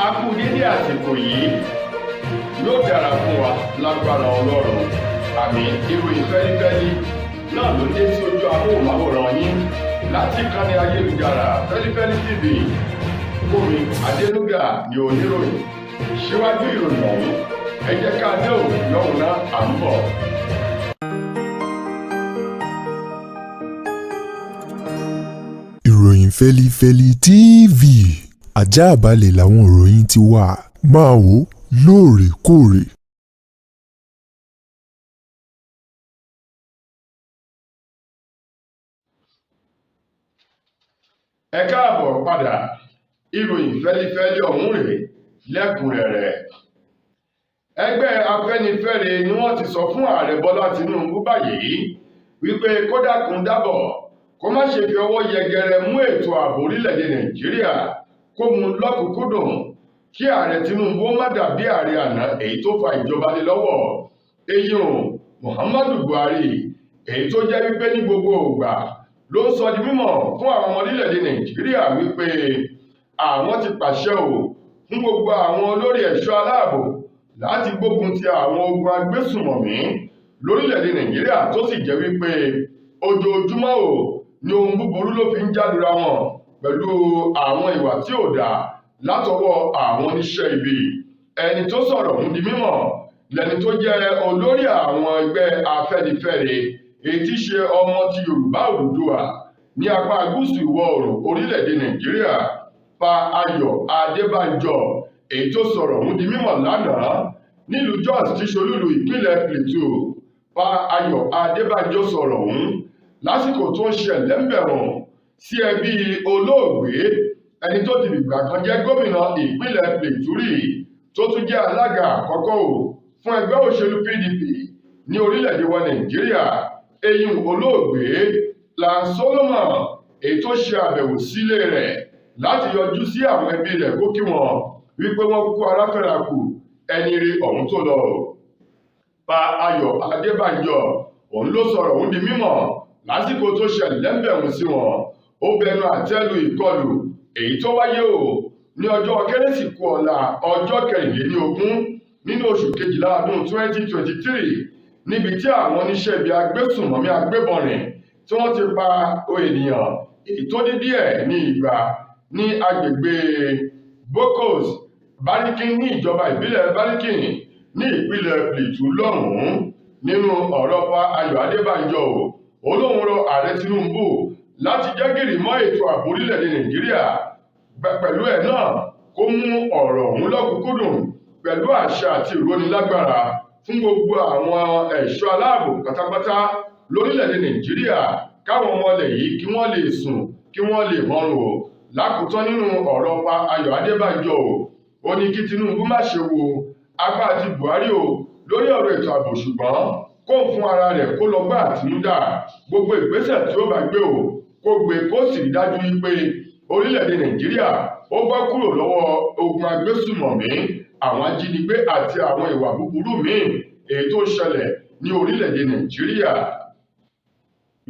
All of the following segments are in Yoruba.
A kú dédé àsìkò yìí, yóò dára fún wa lágbára Ọlọ́run. Àmín. Ìròyìn fẹ́lifẹ́li náà ló dé sí ojú amóhùnmáwòrán yín láti ìkànnì ayélujára Feli-feli TV. Fúnmi Adénúgà ni oníròyìn. Síwájú ìròyìn ọ̀hún, ẹ jẹ́ ká dé òkú lọ́hùn náà à ń bọ̀. Ìròyìn Feli-feli TV, àjààbálẹ̀ làwọn ìròyìn ti wà, máa wò lóòrèkóòrè. Ẹ káàbọ̀ padà. Ìròyìn fẹ́lifẹ́li ọ̀hún rèé lẹ́kùnrẹ́rẹ́. Ẹgbẹ́ Afẹ́nifẹ́re ni wọ́n ti sọ fún Ààrẹ Bọ́lá Tinubu báyìí wípé kó dákun dábọ̀ kó má ṣe fi ọwọ́ yẹgẹrẹ mú ètò ààbò orílẹ̀-èdè Nàìjíríà kó mú lọ́kùnkúndùn kí Ààrẹ Tinubu ó má dàbí ààrẹ àná èyí tó fa ìjọba lé lọ́wọ́ eyín Muhammadu Buhari, èyí tó jẹ́ wípé ní gbogbo ìgbà ló ń sọ di mímọ̀ fún àwọn ọmọ orílẹ̀-èdè Nàìjíríà wípé àwọn ti pàṣẹ fún gbogbo àwọn olórí ẹ̀ṣọ́ aláàbò láti gbógun ti àwọn ogun agbésùmọ̀mí lórílẹ̀-èdè Nàìjíríà, tó sì jẹ́ wípé ojoojúmọ́ ni ohun búburú ló fi ń jálura wọn pẹ̀lú àwọn ìwà tí ò dáa látọwọ́ àwọn oníṣẹ́ ibi. Ẹni tó sọ̀rọ̀ ọ̀hún di mímọ̀ lẹni tó jẹ́ olórí àwọn ẹgbẹ́ Afẹ́nifẹ́re èyí tí ṣe ọmọ ti Yorùbá Odùduwà ní apá gúúsù ìwọ̀ oòrùn orílẹ̀-èdè Nàìjíríà, Pa Ayọ̀ Adébánjọ, èyí tó sọ̀rọ̀ ọ̀hún di mímọ̀ lánàá nílùú Jos tí ṣolúlu ìpínlẹ̀ Plateau. Pa Ayọ̀ Adébánjọ sọ̀rọ̀ ọ̀hún lásìkò tó ń ṣe ẹ̀lẹ́mbẹ̀rún sí ẹbí olóògbé ẹni tó ti fìgbà kan jẹ́ gómìnà ìpínlẹ̀ Plateau rí, tó tún jẹ́ alága àkọ́kọ́ fún ẹgbẹ́ òṣèlú PDP ní orílẹ̀-èdè wa Nàìjíríà, eyín olóògbé Lan Solomon, èyí tó ṣe àbẹ̀wò sílé rẹ̀ láti yọjú sí àwọn ẹbí rẹ̀ kó kí wọn wípé wọ́n kú ara fẹ́ra kù ẹni ire ọ̀hún tó lọ. Pa Ayọ̀ Adébánjọ òun ló sọ̀rọ̀ ọ̀hún di mímọ̀ lásìkò tó ṣe ẹ̀lẹ́mbẹ̀rún sí wọn. Ó bẹnu àtẹ́ lu ìkọlù èyí tó wáyé ní ọjọ́ kérésìkú ọ̀la ọjọ́ 24 nínú oṣù kejìlá ọdún 2023, níbi tí àwọn oníṣẹ́ ibi agbésùnmọ̀mí agbébọnrin tí wọ́n ti pa ènìyàn èyí tó dín díẹ̀ ní igba ní agbègbè Bokos Barikin ní ìjọba ìbílẹ̀ Barikin ní ìpínlẹ̀ Plateau lọ́hùn-ún. Nínú ọ̀rọ̀ Pa Ayọ̀ Adébánjọ olóhùn rọ Ààrẹ Tinubu láti jẹ́ gìrì mọ́ ètò ààbò orílẹ̀-èdè Nàìjíríà, pẹ̀lú ẹ̀ náà kó mú ọ̀rọ̀ ọ̀hún lọ́kùnkúndùn pẹ̀lú àṣẹ àti ìrónilágbára fún gbogbo àwọn ẹ̀ṣọ́ aláàbò pátápátá lórílẹ̀-èdè Nàìjíríà, káwọn ọmọ ilẹ̀ yìí kí wọ́n lè sùn kí wọ́n lè mọ́rùn lákòótán. Nínú ọ̀rọ̀ Pa Ayọ̀ Adébánjọ ó ní kí Tinubu má ṣe wo agbá ti Buhari lórí ọ̀rọ̀ ètò ààbò, ṣùgbọ́n kó fún ara rẹ̀ kó lọ gbá àtinúdá gbogbo ìgbésẹ̀ tí ó bá gbé kó gbé kó sì rí dájú wípé orílẹ̀-èdè Nàìjíríà ó bọ́ kúrò lọ́wọ́ ogun agbésùmọ̀mí, àwọn ajínigbé àti àwọn ìwà búburú míì èyí tó ṣẹlẹ̀ ní orílẹ̀-èdè Nàìjíríà.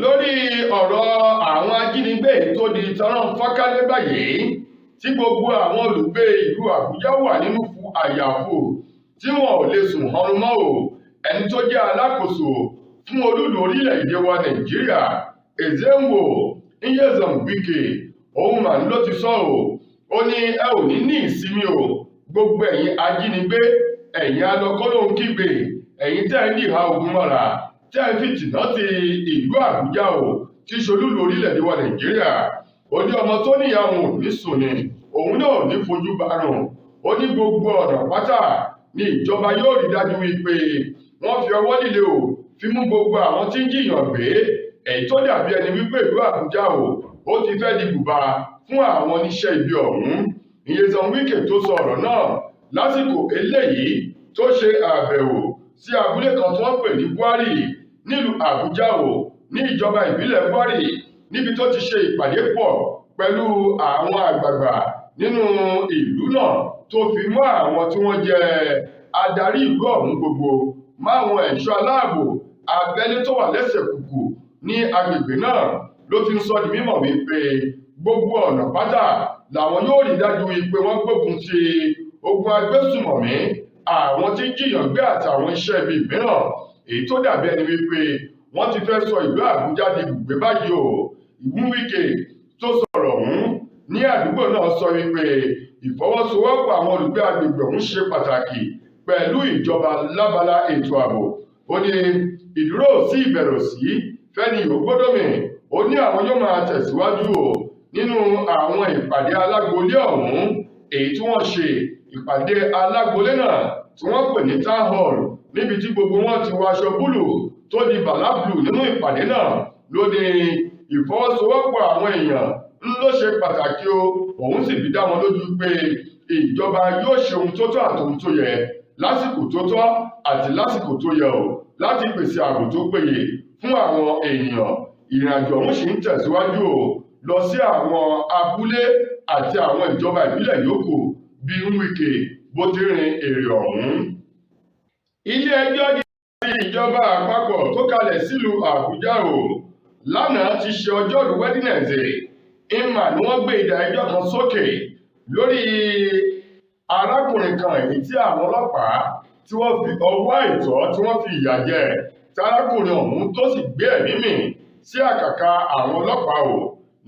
Lórí ọ̀rọ̀ àwọn ajínigbé tó di tọ́rọ̀ fọ́nkálé báyìí, tí gbogbo àwọn olùgbé ìlú Àbújá wà nínú àyàfò tí wọn ò lè sùn ọrùn mọ́ ẹni tó jẹ́ alákòóso fún olúlu orílẹ̀-èdè wa Nàìjíríà, Ezenwo Nyesom Wike, òun mà ló ti sọ ó ní ẹ ò ní ìsinmi gbogbo ẹ̀yin ajínigbé, ẹ̀yin alọ́kọ́lóhun kígbe, ẹ̀yin tẹ́ ń dìhà ogun mọ́ra, tẹ́ ń fìtìná ti ìlú Àbújá tí ṣolúlu orílẹ̀-èdè wa Nàìjíríà. Ó ní ọmọ tó níyà òun ò ní sùn ni òun náà ò ní fojú barùn. Ó ní gbogbo ọ̀nà pátá ni ìjọba yóò rí dájú wípé wọ́n fi ọwọ́ líle fi mú gbogbo àwọn tí ń jiyàn gbé, èyí tó dàbí ẹni wípé ìlú Àbújá ó ti fẹ́ di bùbá fún àwọn oníṣẹ́ ibi ọ̀hún. Nyesom Wike tó sọ ọ̀rọ̀ náà lásìkò eléyìí tó ṣe àbẹ̀wò sí abúlé kan tí wọ́n pè ní Gwari nílùú Àbújá ní ìjọba ìbílẹ̀ Gwari, níbi tó ti ṣe ìpàdé pọ̀ pẹ̀lú àwọn àgbààgbà nínú ìlú náà, tó fi mọ́ àwọn tí wọ́n jẹ́ adarí ìlú ọ̀hún gbogbo, máwọn ẹ̀ṣọ́ aláàbò abẹ́lé tó wà lẹ́sẹ̀ kùkù ní agbègbè náà. Ló ti ń sọ di mímọ̀ wípé gbogbo ọ̀nà pátá làwọn yóò rí dájú pé wọ́n gbógun ti ogun agbésùmọ̀mí, àwọn tí ń jiyàn gbé àtàwọn iṣẹ́ ibi mìíràn, èyí tó dàbí ẹni wípé wọ́n ti fẹ́ sọ ìlú Àbújá di ibùgbé báyìí o. Wike tó sọ̀rọ̀ ọ̀hún ní àdúgbò náà sọ wípé ìfọwọ́sowọ́pọ̀ àwọn olùgbé agbègbè ọ̀hún ṣe pàtàkì pẹ̀lú ìjọba lábala ètò ààbò. Ó ní ìdúró sí ìbẹ̀rù sí fẹ́ni ògbódòmí. Ó ní àwọn yóò máa tẹ̀síwájú o nínú àwọn ìpàdé alágbolé ọ̀hún, èyí tí wọ́n ṣe ìpàdé alágbolé náà tí wọ́n pè ní town hall, níbi tí gbogbo wọn ti wọ aṣọ búlù tó di bàlá blu nínú ìpàdé náà. Ló ní ìfọwọ́sowọ́pọ̀ àwọn èèyàn ló ṣe pàtàkì o. Òun sì fi dá wọn lójú pé ìjọba yóò ṣe ohun tó tọ́ àti ohun tó yẹ lásìkò tó tọ́ àti lásìkò tó yẹ o láti pèsè ààbò tó péye fún àwọn èèyàn. Ìrìnàjò ọ̀hún sì ń tẹ̀síwájú o lọ sí àwọn abúlé àti àwọn ìjọba ìbílẹ̀ yòókù bí Wike bó ti rin èrè ọ̀hún. Ilé ẹjọ́ gíga ti ìjọba àpapọ̀ tó kalẹ̀ sílùú Àbújá o lánàá ti ṣe ọjọ́rú Wednesday ìmà ni wọ́n gbé ìdájọ́ kan sókè lórí arákùnrin kan èyí tí àwọn ọlọ́pàá tí wọ́n fi ọwọ́ àìtọ́ tí wọ́n fi ìyà jẹ, tí arákùnrin ọ̀hún tó sì gbé ẹ̀mí mì sí àkàkà àwọn ọlọ́pàá o.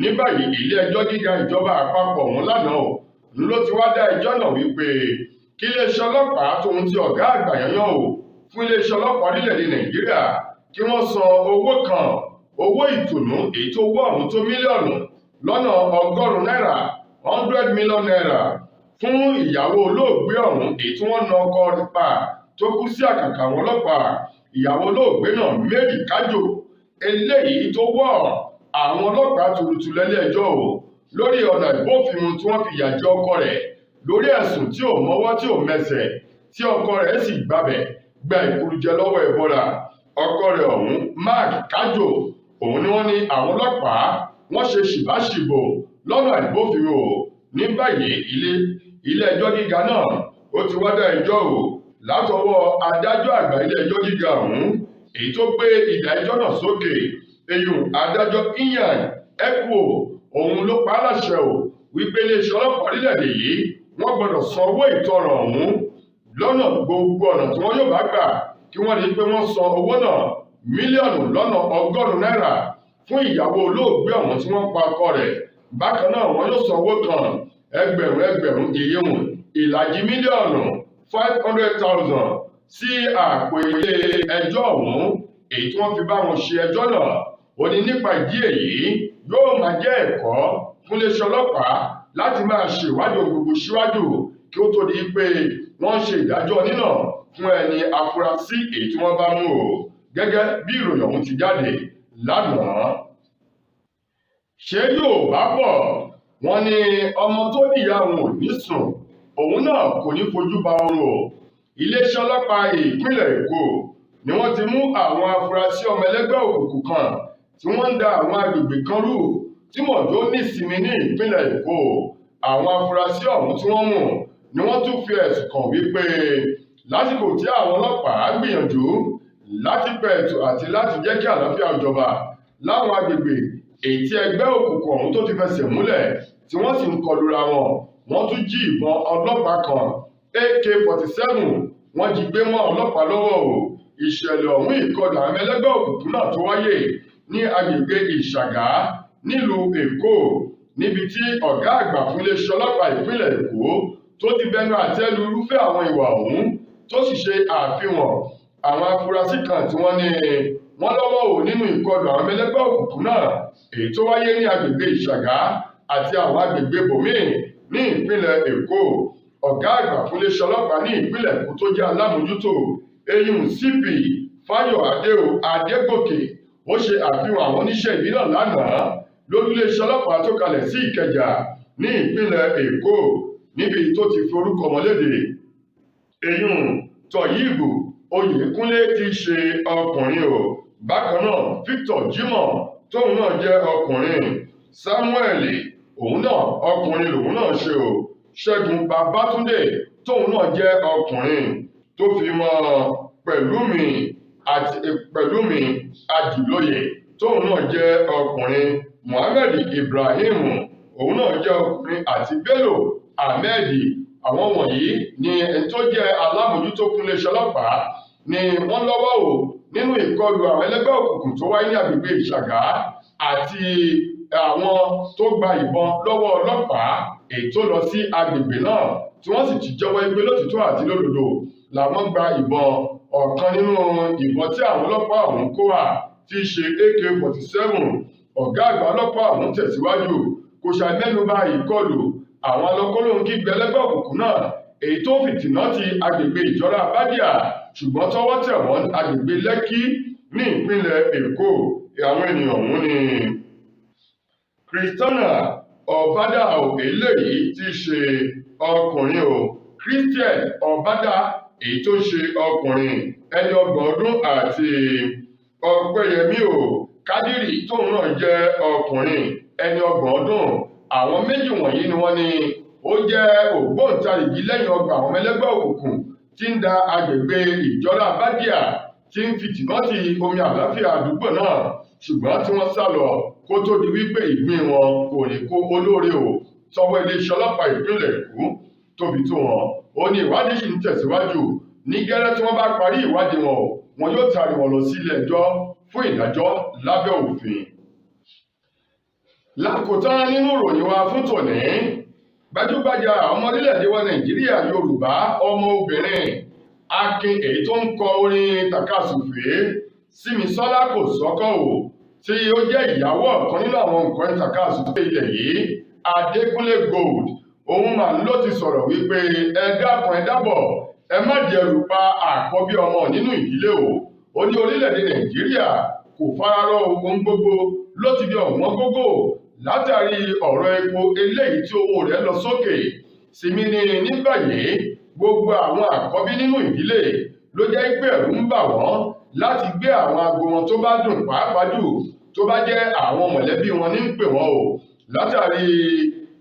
Ní báyìí ilé ẹjọ́ gíga ìjọba àpapọ̀ ọ̀hún lánàá o ló ti wá dá ẹjọ́ náà wípé kí iléeṣẹ́ ọlọ́pàá tóun ti ọ̀gá àgbà yanyan o fún iléeṣẹ́ ọlọ́pàá orílẹ̀-èdè Nàìjíríà kí wọ́n san owó kan, owó ìtùnú èyí tó wọ́ ọ̀hún tó mílíọ̀nù lọ́nà ọgọ́rùn-ún náírà 100 million naira fún ìyàwó olóògbé ọ̀hún èyí tí wọ́n na ọkọ rẹ̀ pa tó kú sí àkàkà àwọn ọlọ́pàá. Ìyàwó olóògbé náà Mary Kájò eléyìí tó wọ́ àwọn ọlọ́pàá tuurutu lẹ́lé ẹjọ́ o lórí ọ̀nà ìbófinmu tí wọ́n fi ìyà jẹ ọkọ rẹ̀ lórí ẹ̀sùn tí ò mọ́wọ́ tí ò mẹsẹ̀ tí ọkọ rẹ̀ sì gbabẹ̀ gba ìkúrújẹ lọ́wọ́ ẹ̀bọra. Ọkọ rẹ̀ ọ̀hún Mark Kájò òun ni wọ́n ní àwọn ọlọ́pàá wọ́n ṣe ṣìbáṣìbò lọ́nà ìbófinmu o. Ní báyìí ilé ẹjọ́ gíga náà ó ti wá dá ẹjọ́ o látọwọ́ adájọ́ àgbà ilé ẹjọ́ gíga ọ̀hún èyí tó gbé ìdájọ́ náà sókè. Adájọ́ Iyan Ekwo òun ló pa á láṣẹ o wípé iléeṣẹ́ ọlọ́pàá orílẹ̀-èdè yìí wọ́n gbọ́dọ̀ san owó ìtanràn ọ̀hún lọ́nà gbogbo ọ̀nà tí wọ́n yóò bá gbà kí wọ́n rí i pé wọ́n san owó náà mílíọ̀nù lọ́nà ọgọ́rùn-ún náírà fún ìyàwó olóògbé ọ̀hún tí wọ́n pa ọkọ rẹ̀. Bákan náà wọ́n yóò san owó kan ẹgbẹ̀rún ìyẹ̀wò ìlàjì mílíọ̀nù 500,000 sí àpò ilé ẹjọ́ ọ̀hún èyí tí wọ́n fi bá wọn ṣe ẹjọ́ náà. Ó ní nípa ìdí èyí yóò máa jẹ́ ẹ̀kọ́ fún iléeṣẹ́ ọlọ́pàá láti máa ṣe ìwádìí gbogbo síwájú kí ó tó di pé wọ́n ṣe ìdájọ́ nínà fún ẹni afurasí èyí tí wọ́n bá mú o, gẹ́gẹ́ bí ìròyìn ọ̀hún ti jáde lánàá. Ṣé yóò bá bọ̀ wọ́n ní ọmọ tó níyà òun ò ní sùn òun náà kò ní fojú ba oorun o. Iléeṣẹ́ ọlọ́pàá ìpínlẹ̀ Èkó ni wọ́n ti mú àwọn afurasí ọmọ ẹlẹ́gbẹ́ òkùnkùn kan tí wọ́n ń da àwọn agbègbè kan rú tí mọ̀jọ́ nísinmi ní ìpínlẹ̀ Èkó. Àwọn afurasí ọ̀hún tí wọ́n mú ni wọ́n tún fi ẹ̀sùn kàn wípé lásìkò tí àwọn ọlọ́pàá gbìyànjú láti pẹ̀tù àti láti jẹ́ kí àlàáfíà jọba láwọn agbègbè èyí tí ẹgbẹ́ òkùnkùn ọ̀hún tó ti fẹsẹ̀ múlẹ̀ tí wọ́n sì ń kọlura wọn, wọ́n tún jí ìbọn ọlọ́pàá kan AK-47 wọ́n jí gbé mọ́ ọlọ́pàá lọ́wọ́ o. Ìṣẹ̀lẹ̀ ọ̀hún ìkọlù àwọn ẹlẹ́gbẹ́ òkùnkùn náà tó wáyé ní agbègbè Ìṣàgá nílùú Èkó, níbi tí ọ̀gá àgbà fún iléeṣẹ́ ọlọ́pàá ìpínlẹ̀ Èkó tó ti bẹnu àtẹ́ lu irúfẹ́ àwọn ìwà ọ̀hún tó sì ṣe àfihàn àwọn afurasí kan tí wọ́n ní wọ́n lọ́wọ́ ò nínú ìkọlù àwọn ẹlẹ́gbẹ́ òkùnkùn náà èyí tó wáyé ní agbègbè Ìṣàgá àti àwọn agbègbè bòmíì ní ìpínlẹ̀ Èkó. Ọ̀gá àgbà fún iléeṣẹ́ ọlọ́pàá ní ìpínlẹ̀ Èkó tó jẹ́ alámòjútó CP Fáyọ̀ Adégòkè ó ṣe àfihàn àwọn oníṣẹ́ ìbí náà lánàá lórí iléeṣẹ́ ọlọ́pàá tó kalẹ̀ sí Ìkẹjà ní ìpínlẹ̀ Èkó, níbi tó ti fi orúkọ wọn léde. Tọ̀yìbù Oyèkúnlé ti ṣe ọkùnrin o. Bákan náà Victor Jimoh tóun náà jẹ́ ọkùnrin, Samuel òun náà ọkùnrin lòun náà ṣe o. Ṣẹ́gun Babátúndé tóun náà jẹ́ ọkùnrin, tó fi mọ́ Pẹ̀lúmi Àdìlóyè tóun náà jẹ́ ọkùnrin, Muhammed Ibrahim òun náà jẹ́ ọkùnrin àti Bello Ahmed. Àwọn wọ̀nyí ni ẹni tó jẹ́ alábòójútó fún iléeṣẹ́ ọlọ́pàá ni wọ́n lọ́wọ́ o nínú ìkọlù àwọn ẹlẹ́gbẹ́ òkùnkùn tó wáyé ní agbègbè Ìṣàgá àti àwọn tó gba ìbọn lọ́wọ́ ọlọ́pàá èyí tó lọ sí agbègbè náà tí wọ́n sì ti jẹ́wọ́ pé lótìtọ́ àti lódodo làwọn gba ìbọn. Ọ̀kan nínú ìbọn tí àwọn ọlọ́pàá ọ̀hún kó wá tí í ṣe AK-47. Ọ̀gá àgbà ọlọ́pàá ọ̀hún tẹ̀síwájú kò ṣàì mẹ́nuba ìkọlù àwọn alọ́kọ́lóhùn-kígbe ẹlẹ́gbẹ́ òkùnkùn náà èyí tó fìtìná ti agbègbè ìjọra Bádíà ṣùgbọ́n tọ́wọ́ tẹ̀ wọ́n agbègbè Lẹ́kí ní ìpínlẹ̀ Èkó. Àwọn ènìyàn ọ̀hún ni Christiana Ọ̀bádà eléyìí tí í ṣe ọkùnrin Christian Ọ̀bádà èyí tó ṣe ọkùnrin ẹni 30 ọdún àti Ọpẹ́yẹmí Kádírì tóun náà jẹ́ ọkùnrin ẹni 30 ọdún. Àwọn méjì wọ̀nyí ni wọ́n ní ó jẹ́ ògbóǹtarìgì lẹ́yìn ọgbà àwọn ẹlẹ́gbẹ́ òkùnkùn tí ń da agbègbè ìjọra Bádíà tí ń fìtìná ti omi àlàáfíà àdúgbò náà ṣùgbọ́n tí wọ́n sá lọ kó tó di wípé ìgbín wọn kò ní kó olóore sọ́wọ́ iléeṣẹ́ ọlọ́pàá ìpínlẹ̀ Èkó tóbi tó wọn. Ó ní ìwádìí sì ń tẹ̀síwájú. Ní gẹ́rẹ́ tí wọ́n bá parí ìwádìí wọn yóò taari wọn lọ sí ilé ẹjọ́ fún ìdájọ́ lábẹ́ òfin. Lákòótán nínú ìròyìn wa fún tòní, gbajúgbajà ọmọ orílẹ̀-èdè wa Nàìjíríà Yorùbá ọmọ obìnrin Akin èyí tó ń kọ orin tàkasùfé Símisọ́lá Kòsọ́kọ́ tí ó jẹ́ ìyàwó ọ̀kan nínú àwọn nǹkan tàkasùfé ilẹ̀ yìí Adékúnlé Gold, òun mà ló ti sọ̀rọ̀ wípé ẹ dákun ẹ dábọ̀ ẹ má dẹrù pa àkọ́bí ọmọ nínú ìdílé ó ní orílẹ̀-èdè Nàìjíríà kò fararọ ohun gbogbo ló ti di ọ̀wọ́n gógó látàrí ọ̀rọ̀ epo eléyìí tí owó rẹ̀ lọ sókè. Sìmí ni ní báyìí gbogbo àwọn àkọ́bí nínú ìdílé ló jẹ́ pé ẹ̀rù ń bà wọ́n láti gbé àwọn aago wọn tó bá dùn pàápàá jù tó bá jẹ́ àwọn mọ̀lẹ́bí wọn ní ń pè wọ́n látàrí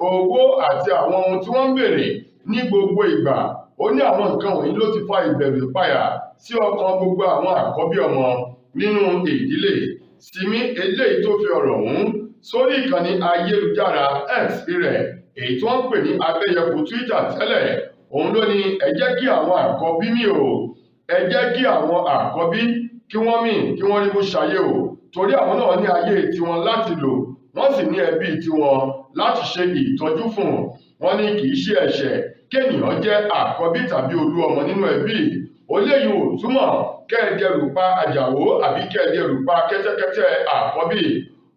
owó àti àwọn ohun tí wọ́n ń béèrè ní gbogbo ìgbà. Ó ní àwọn nǹkan wọ̀nyí ló ti fa ìbẹ̀rù ìpayà sí ọkàn gbogbo àwọn àkọ́bí ọmọ nínú ìdílé. Sìmí eléyìí tó fi ọ̀rọ̀ ọ̀hún sórí ìkànnì ayélujára X rẹ̀ èyí tí wọ́n ń pè ní abẹ́yẹfò Twitter tẹ́lẹ̀. Òun ló ní ẹ jẹ́ kí àwọn àkọ́bí mi ẹ jẹ́ kí àwọn àkọ́bí kí wọ́n mì kí wọ́n rí mú ṣayé torí àwọn náà ní ayé tiwọn láti lò wọ́n sì ní ẹbí tiwọn láti ṣe ìtọ́jú fún. Wọ́n ní kì í ṣe ẹ̀ṣẹ̀ kéèyàn jẹ́ àkọ́bí tàbí olú ọmọ nínú ẹbí. Eléyìí ò túmọ̀ kẹ́ẹ̀dẹ̀rù pa Àjàó àbí kẹ́ẹ̀dẹ̀rù pa kẹ́tẹ́kẹ́tẹ́ àkọ́bí.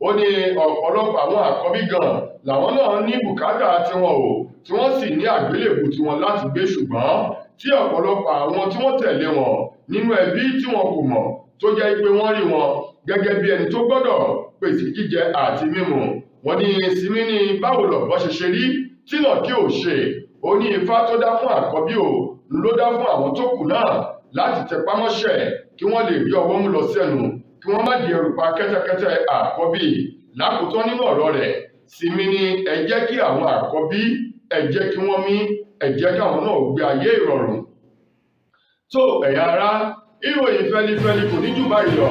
Ó ní ọ̀pọ̀lọpọ̀ àwọn àkọ́bí gan làwọn náà ní bùkátà tiwọn tí wọ́n sì ní àgbélébù tiwọn láti gbé ṣùgbọ́n tí ọ̀pọ̀lọpọ̀ àwọn tí wọ́n tẹ̀lé wọn nínú ẹbí tí wọn kò mọ̀ tó jẹ́ pé wọ́n rí wọn gẹ́gẹ́ bí ẹni tó gbọ́dọ̀ pèsè jíjẹ àti mímu. Wọ́n ní Sìmí ní báwo lọ̀bọ ṣe rí tí náà kí ò ṣe. Ó ní ifá tó dá fún àkọ́bí ló dá fún àwọn tó kù náà láti tẹpá mọ́ṣẹ́ kí wọ́n lè rí ọwọ́ mú lọ sẹ́nu kí wọ́n má di ẹrù pa kẹ́tẹ́kẹ́tẹ́ àkọ́bí. Lákòótán nínú ọ̀rọ̀ rẹ̀ Sìmí ní ẹ jẹ́ kí àwọn àkọ́bí ẹ jẹ́ kí wọ́n mí ẹ jẹ́ káwọn náà gbé ayé ìrọ̀rùn. Tó ẹ̀yà ara ìròyìn Feli-feli kò ní jù báyìí lọ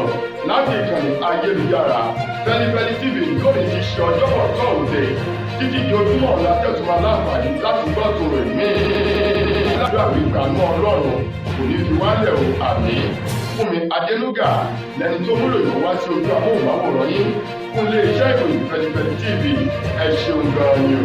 láti ìkànnì ayélujára Feli-feli TV lónìí ti ṣe ọjọ́bọ̀ tọ́ọ̀dẹ̀ títí di ojúmọ́ ọ̀la tẹ̀tùmọ̀ aláǹfààní láti gbọ́ tòrò ìmí. Ládùúgbò ìgbàanú Ọlọ́run kò ní fi wálẹ̀ àmì. Fúnmi Adénúgà lẹni tó múlò ìwọ wá sí ojú amóhùnmáwòrán yín fún iléeṣẹ́ ìròyìn Feli-feli TV. Ẹ ṣeun gan-an ni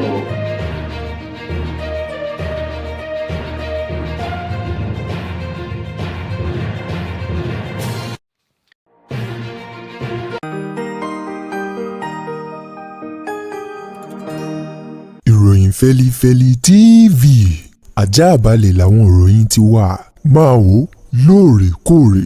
ìròyìn Feli-feli TV àjààbálẹ̀ làwọn ìròyìn ti wà máa wò lóòrèkóòrè.